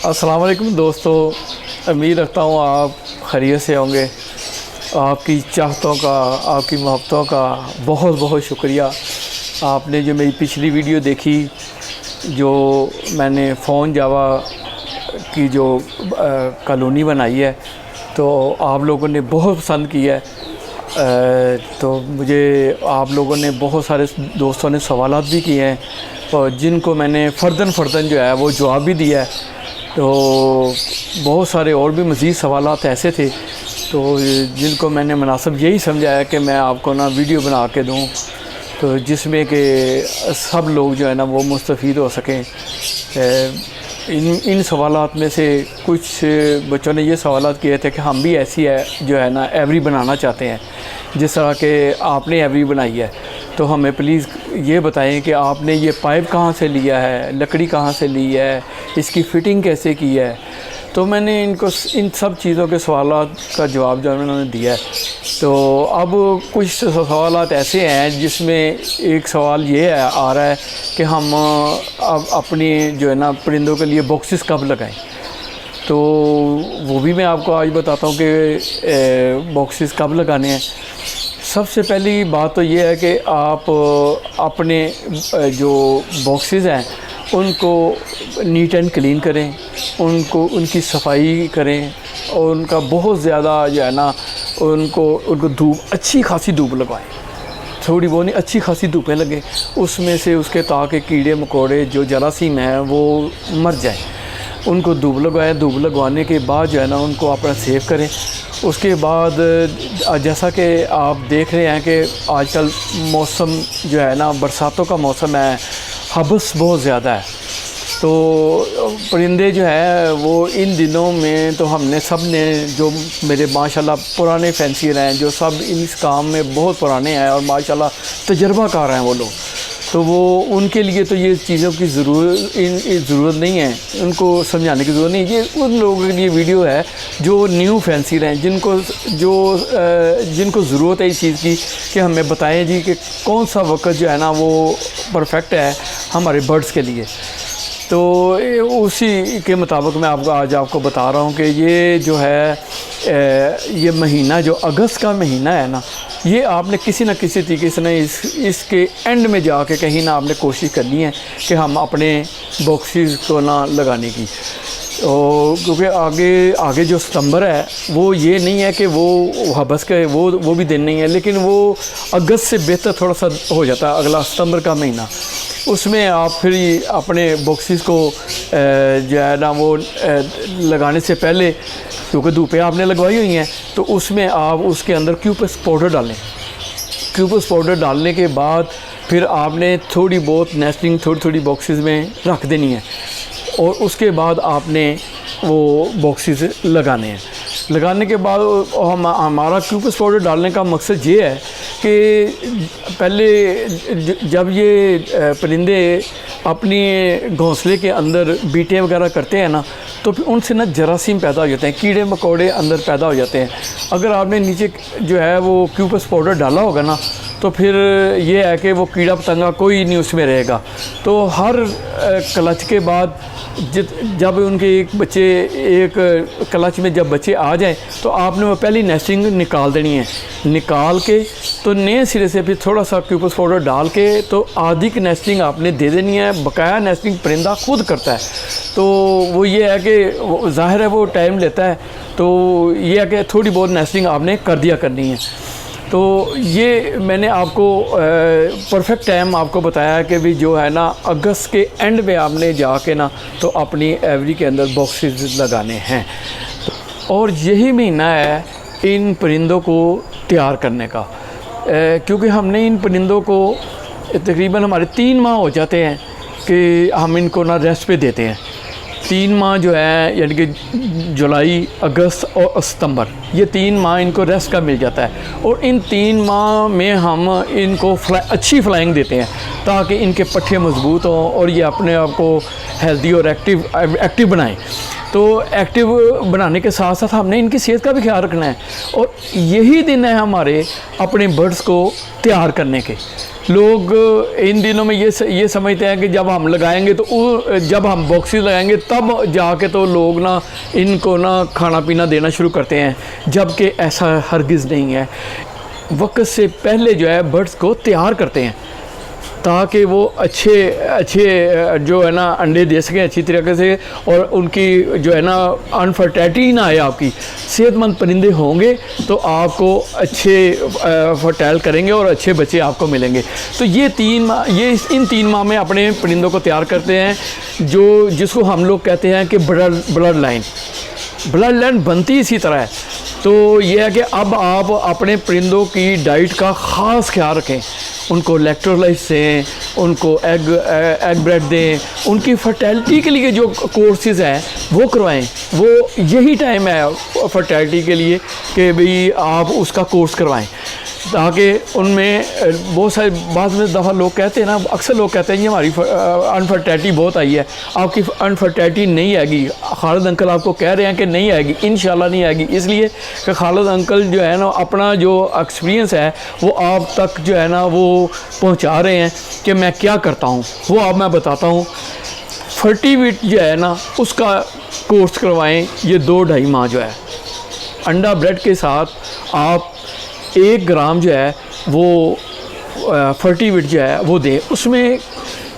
अस्सलाम वालेकुम दोस्तों, उम्मीद रखता हूँ आप खैरियत से होंगे। आपकी चाहतों का, आपकी मोहब्बतों का बहुत बहुत शुक्रिया। आपने जो मेरी पिछली वीडियो देखी, जो मैंने फ़ोन जावा की जो कॉलोनी बनाई है, तो आप लोगों ने बहुत पसंद की है। तो मुझे आप लोगों ने बहुत सारे दोस्तों ने सवालात भी किए हैं और जिनको मैंने फ़र्दन जो है वो जवाब भी दिया है। तो बहुत सारे और भी मज़ीद सवालात ऐसे थे तो जिनको मैंने मुनासिब यही समझा है कि मैं आपको ना वीडियो बना के दूँ, तो जिसमें कि सब लोग जो है ना वो मुस्तफ़ीद हो सकें। इन सवालात में से कुछ बच्चों ने ये सवालात किए थे कि हम भी ऐसी जो है ना एवरी बनाना चाहते हैं जिस तरह के आपने एवरी बनाई है। तो हमें प्लीज़ ये बताएं कि आपने ये पाइप कहाँ से लिया है, लकड़ी कहाँ से ली है, इसकी फ़िटिंग कैसे की है। तो मैंने इनको इन सब चीज़ों के सवालात का जवाब जो उन्होंने दिया है। तो अब कुछ सवालात ऐसे हैं जिसमें एक सवाल ये आ रहा है कि हम अब अपनी जो है ना परिंदों के लिए बॉक्सेस कब लगाएं। तो वो भी मैं आपको आज बताता हूँ कि बॉक्सेस कब लगाने हैं। सबसे पहली बात तो ये है कि आप अपने जो बॉक्सेस हैं उनको नीट एंड क्लीन करें, उनकी सफाई करें और उनका बहुत ज़्यादा जो है ना उनको धूप, अच्छी खासी धूप लगवाएं। थोड़ी बहुत नहीं, अच्छी खासी धूपें लगे उसमें से उसके ताकि कीड़े मकोड़े जो जरासीम हैं वो मर जाएं। उनको धूप लगवाएं। धूप लगवाने के बाद जो है ना उनको अपना सेव करें। उसके बाद जैसा कि आप देख रहे हैं कि आजकल मौसम जो है ना बरसातों का मौसम है, हबस बहुत ज़्यादा है। तो परिंदे जो है वो इन दिनों में तो हमने सब ने जो मेरे माशाल्लाह पुराने फैंसियर हैं जो सब इस काम में बहुत पुराने हैं और माशाल्लाह तजर्बाकार हैं वो लोग, तो वो उनके लिए तो ये चीज़ों की ज़रूरत नहीं है, उनको समझाने की ज़रूरत नहीं। ये उन लोगों के लिए वीडियो है जो न्यू फैंसियर हैं, जिनको ज़रूरत है इस चीज़ की कि हमें बताएं जी कि कौन सा वक्त जो है ना वो परफेक्ट है हमारे बर्ड्स के लिए। तो उसी के मुताबिक मैं आज आपको बता रहा हूँ कि ये जो है ये महीना जो अगस्त का महीना है ना, ये आपने किसी न किसी तरीके से ना इसके एंड में जाके कहीं ना आपने कोशिश करनी है कि हम अपने बॉक्सेस को ना लगाने की। क्योंकि आगे जो सितंबर है वो ये नहीं है कि वो हबस के वो भी दिन नहीं है, लेकिन वो अगस्त से बेहतर थोड़ा सा हो जाता है अगला सितंबर का महीना। उसमें आप फिर अपने बॉक्सेस को जो है ना वो लगाने से पहले, क्योंकि धूपें आपने लगवाई हुई हैं, तो उसमें आप उसके अंदर क्यूपस पाउडर डालें। क्यूपस पाउडर डालने के बाद फिर आपने थोड़ी बहुत नेस्टिंग थोड़ी बॉक्सेस में रख देनी है और उसके बाद आपने वो बॉक्सेस लगाने हैं। लगाने के बाद हमारा क्यूपस पाउडर डालने का मकसद ये है कि पहले जब ये परिंदे अपनी घोंसले के अंदर बीटें वगैरह करते हैं ना, तो फिर उनसे ना जरासीम पैदा हो जाते हैं, कीड़े मकोड़े अंदर पैदा हो जाते हैं। अगर आपने नीचे जो है वो क्यूपस पाउडर डाला होगा ना, तो फिर ये है कि वो कीड़ा पतंगा कोई नहीं उसमें रहेगा। तो हर क्लच के बाद जब उनके एक क्लच में जब बच्चे आ जाएं, तो आपने वो पहली नेस्टिंग निकाल देनी है। निकाल के तो नए सिरे से फिर थोड़ा सा क्यूपस पाउडर डाल के तो आधी की नेस्टिंग आपने दे देनी है। बकाया नेस्टिंग परिंदा खुद करता है, तो वो ये है कि ज़ाहिर है वो टाइम लेता है, तो ये है कि थोड़ी बहुत नेस्टिंग आपने कर दिया करनी है। तो ये मैंने आपको परफेक्ट टाइम आपको बताया कि भी जो है ना अगस्त के एंड में आपने जाके ना तो अपनी एवरी के अंदर बॉक्सेस लगाने हैं। और यही महीना है इन परिंदों को तैयार करने का, क्योंकि हमने इन परिंदों को तकरीबन हमारे 3 माह हो जाते हैं कि हम इनको ना रेस्ट पे देते हैं। 3 माह जो है यानी कि जुलाई, अगस्त और सितंबर, ये 3 माह इनको रेस्ट का मिल जाता है। और इन 3 माह में हम इनको अच्छी फ्लाइंग देते हैं ताकि इनके पट्टे मजबूत हों और ये अपने आप को हेल्दी और एक्टिव बनाएं। तो एक्टिव बनाने के साथ साथ हमने इनकी सेहत का भी ख्याल रखना है। और यही दिन है हमारे अपने बर्ड्स को तैयार करने के। लोग इन दिनों में ये समझते हैं कि जब हम लगाएंगे तो जब हम बॉक्सेस लगाएंगे तब जाके तो लोग ना इनको ना खाना पीना देना शुरू करते हैं, जबकि ऐसा हरगिज़ नहीं है। वक्त से पहले जो है बर्ड्स को तैयार करते हैं ताकि वो अच्छे जो है ना अंडे दे सकें अच्छी तरीके से, और उनकी जो है ना अनफर्टिलिटी ना आए। आपकी सेहतमंद परिंदे होंगे तो आपको अच्छे फर्टाइल करेंगे और अच्छे बच्चे आपको मिलेंगे। तो ये इन 3 माह में अपने परिंदों को तैयार करते हैं, जिसको हम लोग कहते हैं कि ब्लड लाइन बनती इसी तरह है। तो ये है कि अब आप अपने परिंदों की डाइट का ख़ास ख्याल रखें, उनको इलेक्ट्रोलाइट्स दें, उनको एग ब्रेड दें, उनकी फर्टिलिटी के लिए जो कोर्सेज हैं वो करवाएं। वो यही टाइम है फर्टिलिटी के लिए कि भाई आप उसका कोर्स करवाएं, ताकि उनमें बहुत सारे बाद में दफ़ा लोग कहते हैं ना, अक्सर लोग कहते हैं जी हमारी अनफर्टिलिटी बहुत आई है। आपकी अनफर्टिलिटी नहीं आएगी, खालिद अंकल आपको कह रहे हैं कि नहीं आएगी, इंशाल्लाह नहीं आएगी। इसलिए कि खालिद अंकल जो है ना अपना जो एक्सपीरियंस है वो आप तक जो है ना वो पहुंचा रहे हैं कि मैं क्या करता हूं, वो अब मैं बताता हूं। फर्टिविट जो है ना उसका कोर्स करवाएं। ये 2-2.5 माह जो है अंडा ब्रेड के साथ आप 1 ग्राम जो है वो फर्टिविट जो है वो दें। उसमें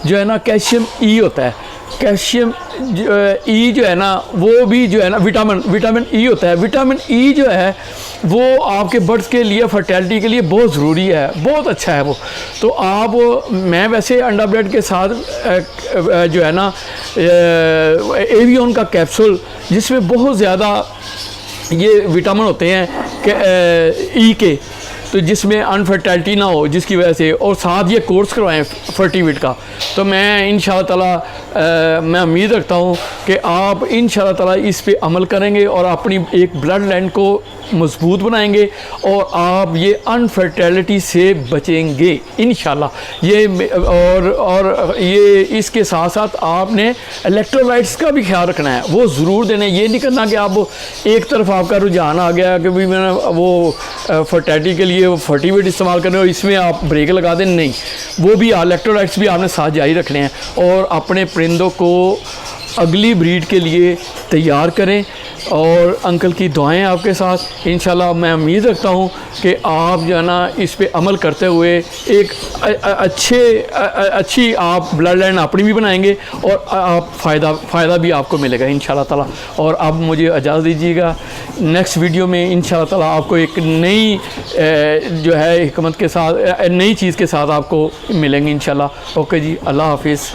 जो है ना कैल्शियम ई होता है, कैल्शियम ई जो है ना वो भी जो है ना विटामिन ई होता है। विटामिन ई जो है वो आपके बर्ड्स के लिए फर्टिलिटी के लिए बहुत ज़रूरी है, बहुत अच्छा है वो। तो मैं वैसे अंडा ब्रेड के साथ जो है ना एवियन का कैप्सूल, जिसमें बहुत ज़्यादा ये विटामिन होते हैं ई के, तो जिसमें अनफर्टिलिटी ना हो जिसकी वजह से, और साथ ये कोर्स करवाएं फर्टिविट का। तो मैं इंशाअल्लाह ताला मैं उम्मीद रखता हूँ कि आप इंशाअल्लाह ताला इस पे अमल करेंगे और अपनी एक ब्लड लाइन को मजबूत बनाएंगे और आप ये अनफर्टिलिटी से बचेंगे इंशाल्लाह। और ये इसके साथ साथ आपने इलेक्ट्रोलाइट्स का भी ख्याल रखना है, वो ज़रूर देने। ये नहीं करना कि आप एक तरफ आपका रुझान आ गया कि भाई मैंने वो फर्टिलिटी के लिए फर्टिविट इस्तेमाल कर रहे हो, इसमें आप ब्रेक लगा दें, नहीं। वो भी इलेक्ट्रोलाइट्स भी आपने साथ जारी रखने हैं और अपने परिंदों को अगली ब्रीड के लिए तैयार करें। और अंकल की दुआएं आपके साथ। इंशाल्लाह मैं उम्मीद रखता हूं कि आप जो है ना इस पे अमल करते हुए एक अच्छी आप ब्लड लाइन अपनी भी बनाएंगे और आप फ़ायदा भी आपको मिलेगा इंशाल्लाह ताला। और अब मुझे इजाज़त दीजिएगा, नेक्स्ट वीडियो में इंशाल्लाह ताला आपको एक नई जो है हिकमत के साथ, नई चीज़ के साथ आपको मिलेंगे इंशाल्लाह। ओके जी, अल्लाह हाफिज़।